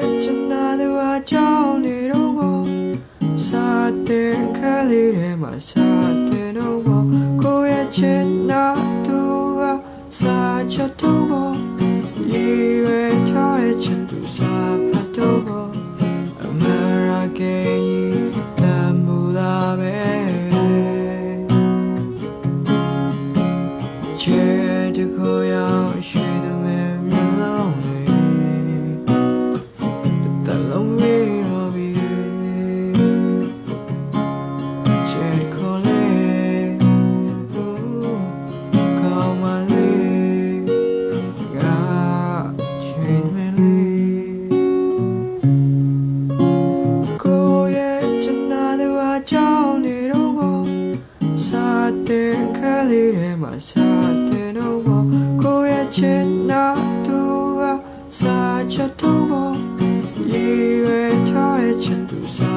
ရဲ့ချနာသူအကြောင်းနေတော့ဘောစာတဲ့ခလေးထဲမှာစာတဲ့တော့ဘောကိုယ့်ရဲ့ချနာသူအစာချက်တော့ဘောရေရွယ်ထားတဲ့ချစ်သူစာဖတ်တော့ဘောအမရာကေတမှုလာပဲချစ်တခုရောက်ရှိတဲ့မျက်လုံးလေးတလုံးလေးရောပြီးချစ်ခေါ်လေးကောင်းမလေးကချင်မလေးကိုရဲ့ချနာသူအကြောင်းနေတော့ဘောစာတဲ့ခလေးထဲမှာစာတဲ့တော့ဘောကိုရဲ့ချနာသူအစာချက်တော့ဘောရေရွယ်ထားတဲ့ချစ်သူစာ